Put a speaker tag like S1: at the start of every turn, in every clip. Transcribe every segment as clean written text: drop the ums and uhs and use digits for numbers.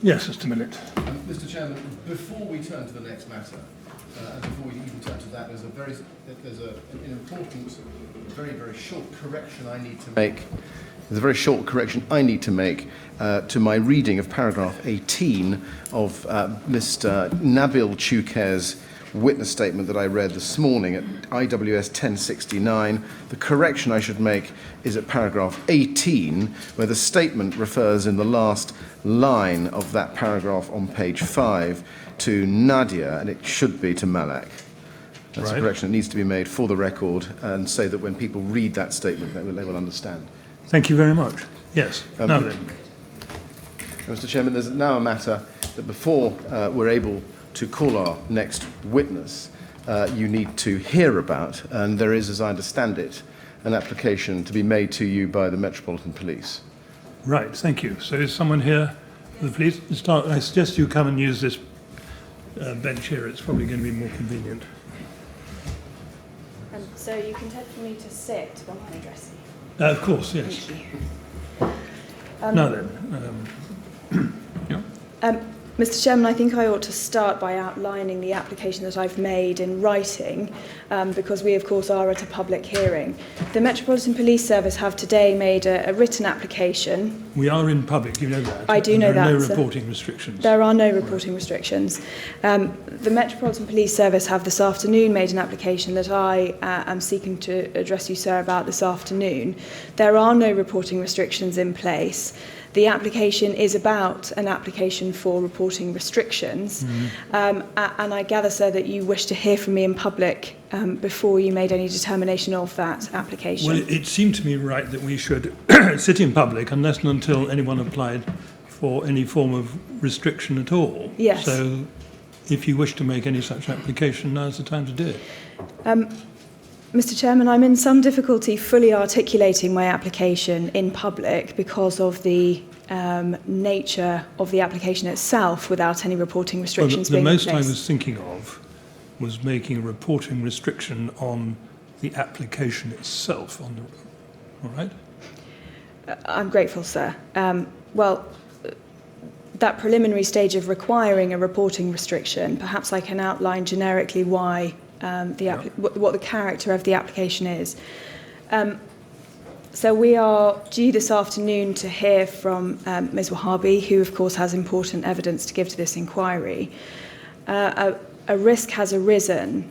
S1: Yes, just a minute.
S2: Mr. Chairman, before we turn to the next matter, and before we even turn to that, there's an important, very, very short correction I need to make. There's a very short correction I need to make to my reading of paragraph 18 of Mr. Nabil Choucair's witness statement that I read this morning at IWS 1069. The correction I should make is at paragraph 18, where the statement refers in the last line of that paragraph on page 5 to Nadia, and it should be to Malak. That's a correction that needs to be made for the record, and so that when people read that statement, they will understand.
S1: Thank you very much. Yes. Now then.
S2: Mr. Chairman, there's now a matter that before we're able to call our next witness, you need to hear about, and there is, as I understand it, an application to be made to you by the Metropolitan Police.
S1: Right, thank you. So is someone here for the police? I suggest you come and use this bench here. It's probably going to be more convenient.
S3: So you can tell me to sit while I address you.
S1: Of course, yes.
S3: Thank you.
S1: Now then. Yeah.
S3: Mr. Chairman, I think I ought to start by outlining the application that I've made in writing, because we, of course, are at a public hearing. The Metropolitan Police Service have today made a written application.
S1: We are in public, you know that.
S3: I do know that.
S1: There are no reporting restrictions.
S3: There are no reporting restrictions. The Metropolitan Police Service have this afternoon made an application that I am seeking to address you, sir, about this afternoon. There are no reporting restrictions in place. The application is about an application for reporting restrictions, and I gather, sir, that you wish to hear from me in public before you made any determination of that application.
S1: Well, it seemed to me right that we should sit in public unless and until anyone applied for any form of restriction at all.
S3: Yes.
S1: So if you wish to make any such application, now's the time to do it.
S3: Mr. Chairman, I'm in some difficulty fully articulating my application in public because of the nature of the application itself without any reporting restrictions being in place.
S1: The most I was thinking of was making a reporting restriction on the application itself. All right?
S3: I'm grateful, sir. Well, that preliminary stage of requiring a reporting restriction, perhaps I can outline generically why what the character of the application is. So we are due this afternoon to hear from Ms. Wahhabi, who of course has important evidence to give to this inquiry. A risk has arisen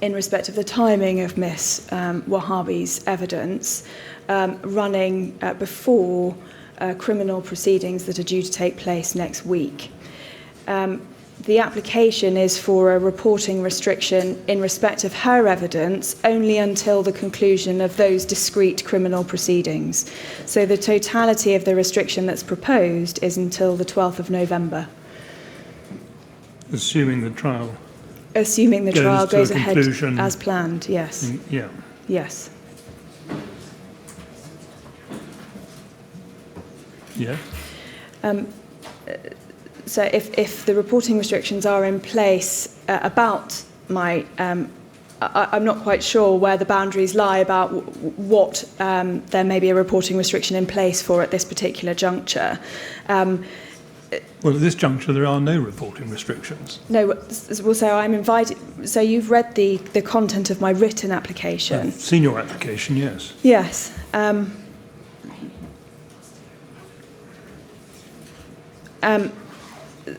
S3: in respect of the timing of Ms. Wahhabi's evidence running before criminal proceedings that are due to take place next week. The application is for a reporting restriction in respect of her evidence only until the conclusion of those discrete criminal proceedings. So the totality of the restriction that's proposed is until the 12th of November.
S1: Assuming the trial
S3: goes ahead as planned, yes.
S1: Yeah.
S3: Yes.
S1: Yeah.
S3: So if the reporting restrictions are in place about my, I'm not quite sure where the boundaries lie about what there may be a reporting restriction in place for at this particular juncture.
S1: Well, at this juncture, there are no reporting restrictions.
S3: No, well, so I'm invited. So you've read the content of my written application.
S1: I've seen your application, yes.
S3: Yes.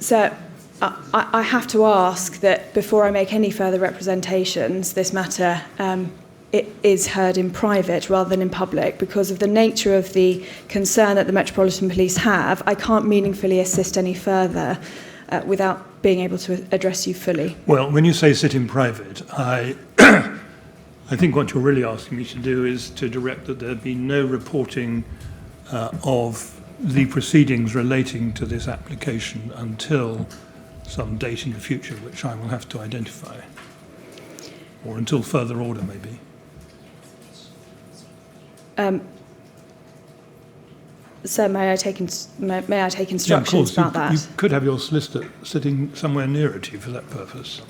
S3: So I have to ask that before I make any further representations, this matter it is heard in private rather than in public because of the nature of the concern that the Metropolitan Police have. I can't meaningfully assist any further without being able to address you fully.
S1: Well, when you say sit in private, I think what you're really asking me to do is to direct that there be no reporting of the proceedings relating to this application until some date in the future, which I will have to identify, or until further order, maybe.
S3: So may I take instructions
S1: Yeah, of course.
S3: about that?
S1: You could have your solicitor sitting somewhere nearer to you for that purpose.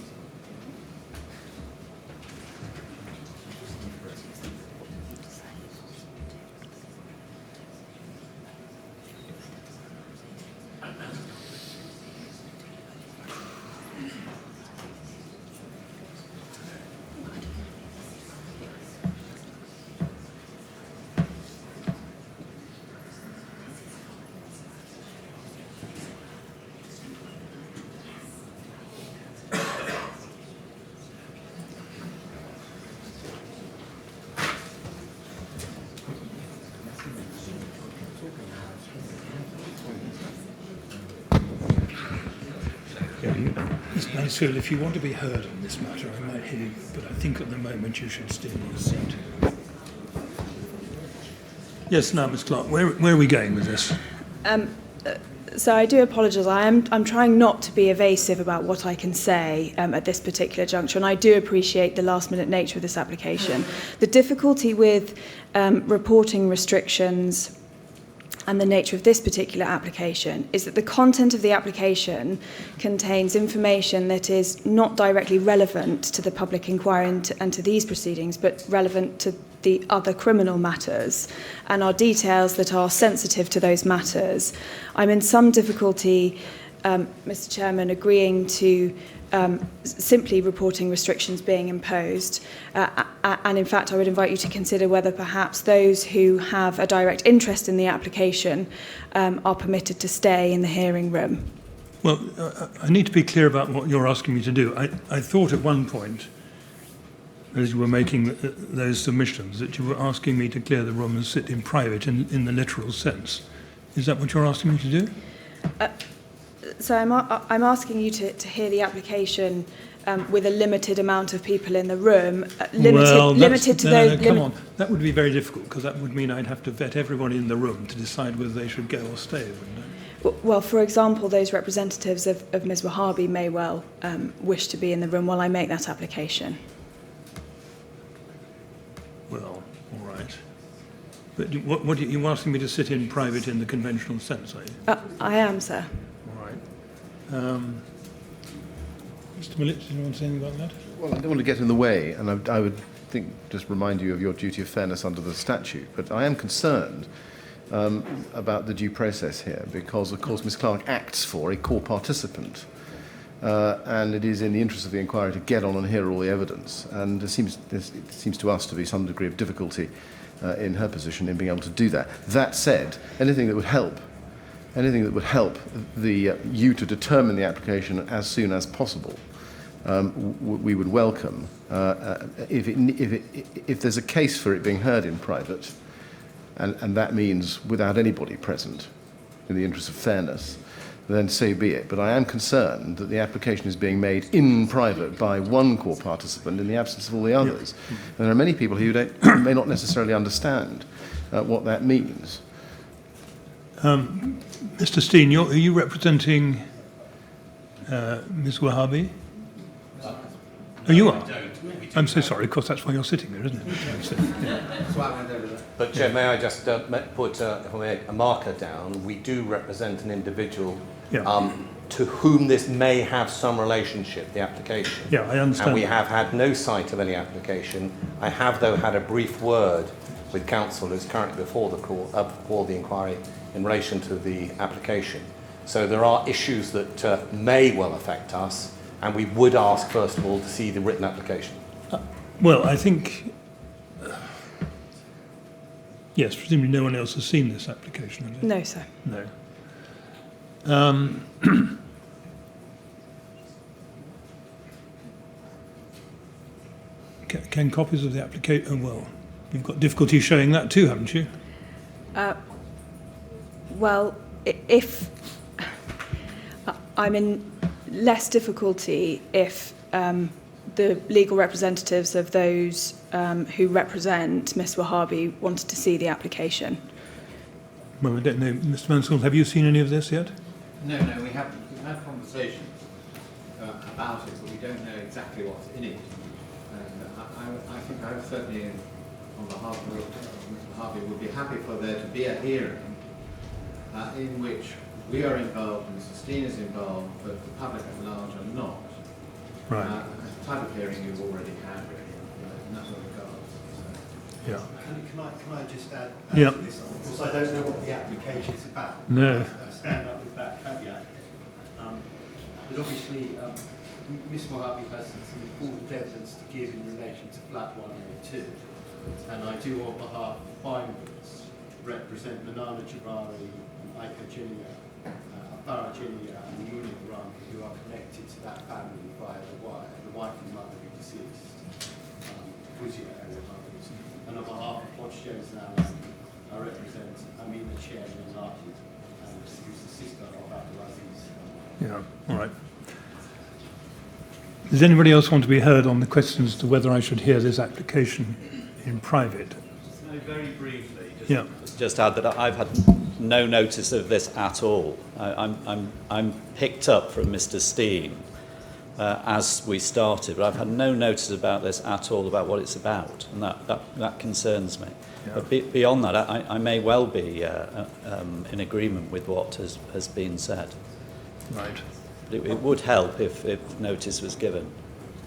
S1: Mr. Mansfield, if you want to be heard on this matter, I might hear you, but I think at the moment you should stay in your seat. Yes, now, Ms. Clark, where are we going with this?
S3: So I do apologise. I'm trying not to be evasive about what I can say at this particular juncture, and I do appreciate the last-minute nature of this application. The difficulty with reporting restrictions and the nature of this particular application is that the content of the application contains information that is not directly relevant to the public inquiry and to these proceedings, but relevant to the other criminal matters, and are details that are sensitive to those matters. I'm in some difficulty, Mr. Chairman, agreeing to simply reporting restrictions being imposed. And in fact, I would invite you to consider whether perhaps those who have a direct interest in the application are permitted to stay in the hearing room.
S1: Well, I need to be clear about what you're asking me to do. I thought at one point, as you were making those submissions, that you were asking me to clear the room and sit in private in the literal sense. Is that what you're asking me to do?
S3: So I'm asking you to hear the application with a limited amount of people in the room, limited to those.
S1: Come on, that would be very difficult, because that would mean I'd have to vet everybody in the room to decide whether they should go or stay, wouldn't it?
S3: Well, for example, those representatives of Ms. Wahhabi may well wish to be in the room while I make that application.
S1: Well, all right. But what you asking me to sit in private in the conventional sense, are you?
S3: I am, sir.
S1: All right. Mr. Millett, do you want to say anything about that?
S2: Well, I don't want to get in the way, and I would think just remind you of your duty of fairness under the statute. But I am concerned about the due process here, because, of course, Ms. Clark acts for a core participant. And it is in the interest of the inquiry to get on and hear all the evidence. And it seems to us to be some degree of difficulty in her position in being able to do that. That said, anything that would help you to determine the application as soon as possible, we would welcome. If there's a case for it being heard in private, and that means without anybody present, in the interest of fairness, then so be it. But I am concerned that the application is being made in private by one core participant in the absence of all the others. And there are many people who may not necessarily understand what that means.
S1: Mr. Steen, are you representing Ms. Wahhabi? Oh, you are? I'm so sorry. Of course, that's why you're sitting there, isn't it?
S4: But, Chair, may I just put a marker down? We do represent an individual to whom this may have some relationship, the application.
S1: Yeah, I understand.
S4: And we have had no sight of any application. I have, though, had a brief word with counsel who's currently before the court, before the inquiry, in relation to the application. So there are issues that may well affect us, and we would ask, first of all, to see the written application.
S1: Well, I think, yes, presumably no one else has seen this application, has it?
S3: No, sir.
S1: No. Can copies of the application, well, you've got difficulty showing that too, haven't you?
S3: Well, if I'm in less difficulty if the legal representatives of those who represent Ms. Wahhabi wanted to see the application.
S1: Well, I don't know. Mr. Mansfield, have you seen any of this yet?
S5: No, we haven't. We've had conversations about it, but we don't know exactly what's in it. And I think I would certainly, on behalf of Mr. Harvey, would be happy for there to be a hearing in which we are involved, Mr. Steen is involved, but the public at large are not.
S1: Right.
S5: The type of hearing you've already had, really, in that regard. So.
S1: Yeah.
S6: Can I just add
S1: Yeah.
S6: to this? Because I don't know what the application is about.
S1: No.
S6: I stand up with that caveat. But obviously, Ms. Wahhabi has some important evidence to give in relation to flat 102. And I do, on behalf of finders, represent Manana Jabari, Aika Jinia, Abara Jinia, and Munib Ram, who are connected to that family via the wife and mother who deceased, Fuzia and others. And on behalf of Hodge Jones and Alison, I represent Amina Chen and Lahid, who's the sister of Abdulaziz.
S1: Yeah, all right. Does anybody else want to be heard on the questions as to whether I should hear this application in private?
S7: No, very briefly,
S1: Yeah.
S7: just add that I've had no notice of this at all. I'm picked up from Mr. Steen as we started, but I've had no notice about this at all, about what it's about, and that concerns me.
S1: Yeah.
S7: But beyond that, I may well be in agreement with what has been said.
S1: Right.
S7: But it would help if notice was given.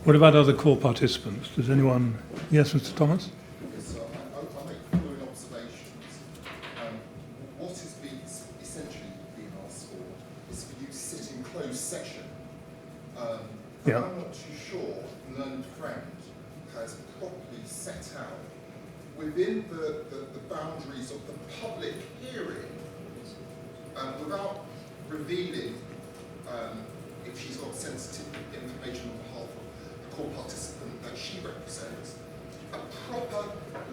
S1: What about other core participants? Does anyone... Yes, Mr. Thomas?
S2: So I'll make the following observations. What is essentially being asked for is for you to sit in closed session.
S1: Yeah.
S2: I'm not too sure Learned Friend has properly set out within the boundaries of the public hearing, without revealing if she's got sensitive information on behalf of the core participant that she represents, a proper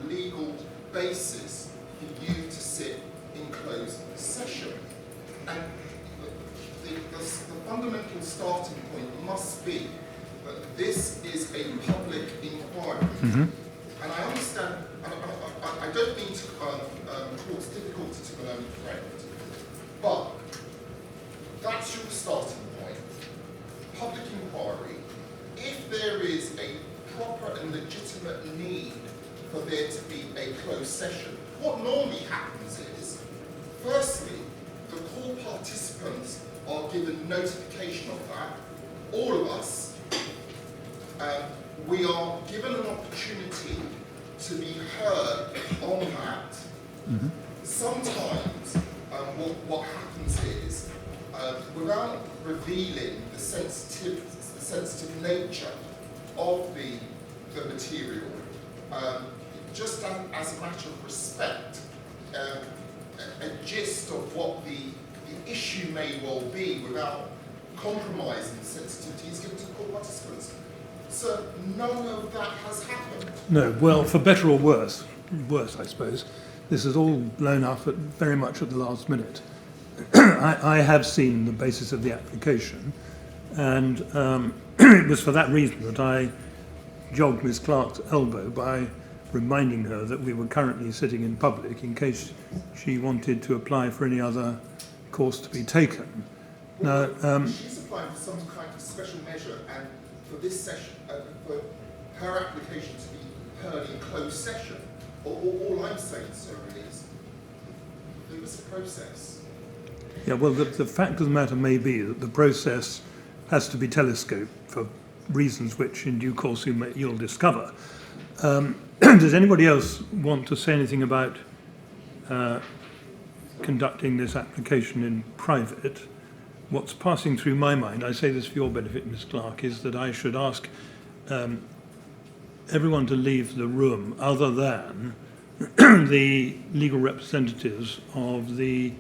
S2: legal basis for you to sit in closed session. And the fundamental starting point must be that this is a public inquiry.
S1: Mm-hmm.
S2: And I understand, I don't mean to cause difficulty to the Learned Friend, but that's your starting point. Public inquiry. If there is a proper and legitimate need for there to be a closed session, what normally happens is, firstly, the core participants are given notification of that. All of us, we are given an opportunity to be heard on that.
S1: Mm-hmm.
S2: Sometimes what happens is, without revealing the sensitive nature of the material, just as a matter of respect, a gist of what the issue may well be without compromising the sensitivity is given to the core participants. So none of that has happened.
S1: No, well, for better or worse, I suppose, this is all blown up very much at the last minute. I have seen the basis of the application, and it was for that reason that I jogged Miss Clark's elbow by reminding her that we were currently sitting in public in case she wanted to apply for any other course to be taken. Now,
S2: she's applying for some kind of special measure, and for this session, for her application to be heard in closed session. All I'm saying, sir, is there was a process.
S1: yeah, well, the fact of the matter may be that the process has to be telescoped for reasons which in due course you'll discover. Does anybody else want to say anything about conducting this application in private? What's passing through my mind, I say this for your benefit, Ms. Clark, is that I should ask everyone to leave the room other than the legal representatives of the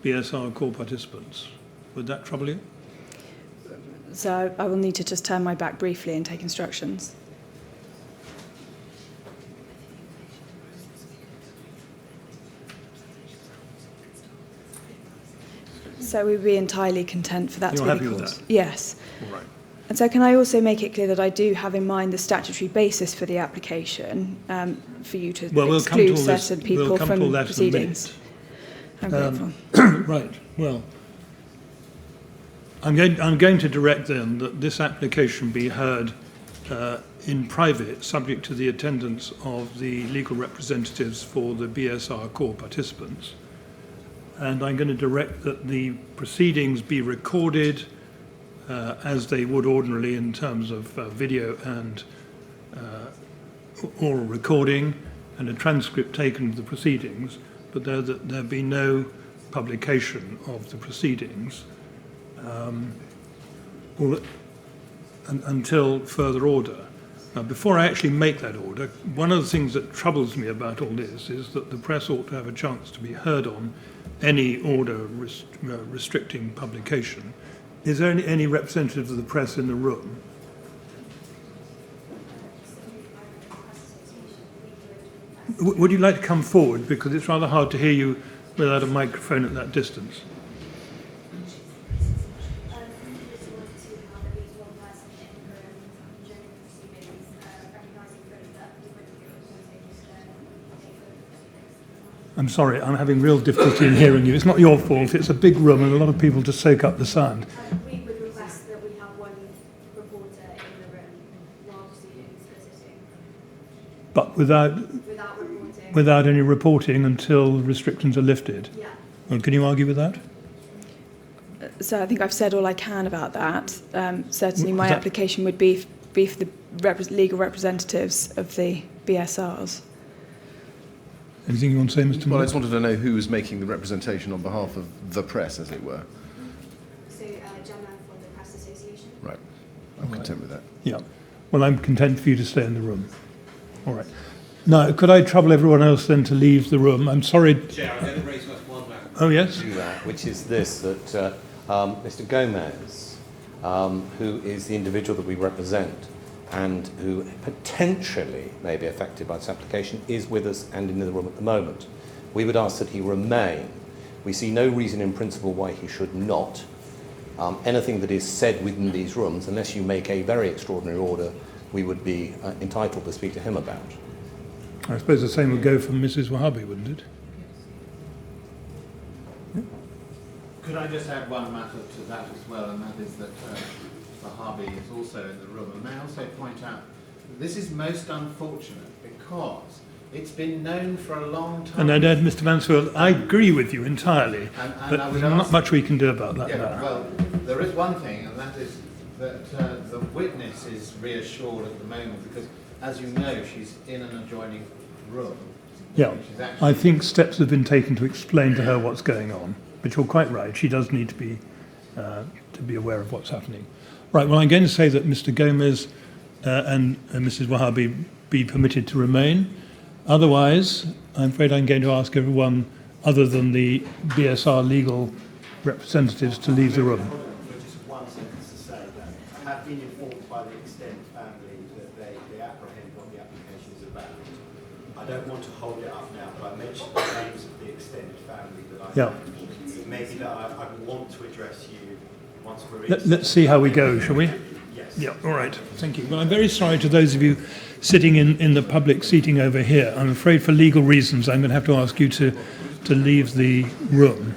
S1: BSR core participants. Would that trouble you?
S3: So I will need to just turn my back briefly and take instructions. So we'd be entirely content for that
S1: You're
S3: to be
S1: happy
S3: the
S1: with
S3: course.
S1: that?
S3: Yes.
S1: All right.
S3: And so can I also make it clear that I do have in mind the statutory basis for the application for you to
S1: Well, we'll come to
S3: exclude
S1: all this.
S3: certain people
S1: We'll come to all
S3: from
S1: that
S3: proceedings.
S1: in
S3: I'm
S1: a
S3: grateful.
S1: minute. Right. Well, I'm going to direct then that this application be heard in private, subject to the attendance of the legal representatives for the BSR core participants. And I'm going to direct that the proceedings be recorded as they would ordinarily in terms of video and oral recording, and a transcript taken of the proceedings, but there be no publication of the proceedings until further order. Now, before I actually make that order, one of the things that troubles me about all this is that the press ought to have a chance to be heard on any order restricting publication. Is there any representative of the press in the room? Would you like to come forward, because it's rather hard to hear you without a microphone at that distance? I'm sorry, I'm having real difficulty in hearing you. It's not your fault. It's a big room and a lot of people to soak up the sound.
S8: We would request that we have one reporter in the room while proceedings are sitting,
S1: But without
S8: without reporting.
S1: any reporting until restrictions are lifted.
S8: Yeah.
S1: Well, can you argue with that?
S3: So I think I've said all I can about that. Certainly my
S1: Is that-
S3: application would be for the legal representatives of the BSRs.
S1: Anything you want to say, Mr.
S2: Well, I
S1: Moore?
S2: just wanted to know who was making the representation on behalf of the press, as it were.
S8: So, Gemma for the Press Association.
S2: Right. I'm content with that.
S1: Yeah. Well, I'm content for you to stay in the room. All right. Now, could I trouble everyone else then to leave the room? I'm sorry.
S5: Chair, I'm going to raise one matter.
S1: Oh, yes?
S4: Do that, which is this, that Mr. Gomez, who is the individual that we represent and who potentially may be affected by this application, is with us and in the room at the moment. We would ask that he remain. We see no reason in principle why he should not. Anything that is said within these rooms, unless you make a very extraordinary order, we would be entitled to speak to him about.
S1: I suppose the same would go for Mrs. Wahhabi, wouldn't it?
S5: Could I just add one matter to that as well, and that is that Wahhabi is also in the room. And may I also point out that this is most unfortunate because it's been known for a long time.
S1: And I'd add, Mr. Mansfield, I agree with you entirely,
S5: And
S1: but
S5: I would
S1: there's not
S5: ask-
S1: much we can do about that
S5: Yeah,
S1: now.
S5: well, there is one thing, and that is that the witness is reassured at the moment because, as you know, she's in an adjoining room.
S1: Yeah,
S5: She's actually-
S1: I think steps have been taken to explain to her what's going on, but you're quite right. She does need to be aware of what's happening. Right, well, I'm going to say that Mr. Gomez and Mrs. Wahhabi be permitted to remain. Otherwise, I'm afraid I'm going to ask everyone other than the BSR legal representatives to leave the room.
S6: Just one sentence to say that I have been informed by the extended family that they apprehend what the application is about. I don't want to hold it up now, but I mentioned the names of the extended family that I
S1: Yeah.
S6: It may be that I want to address you once we're in.
S1: Let's see how we go, shall we?
S6: Yes.
S1: Yeah, all right. Thank you. Well, I'm very sorry to those of you sitting in the public seating over here. I'm afraid for legal reasons I'm going to have to ask you to leave the room.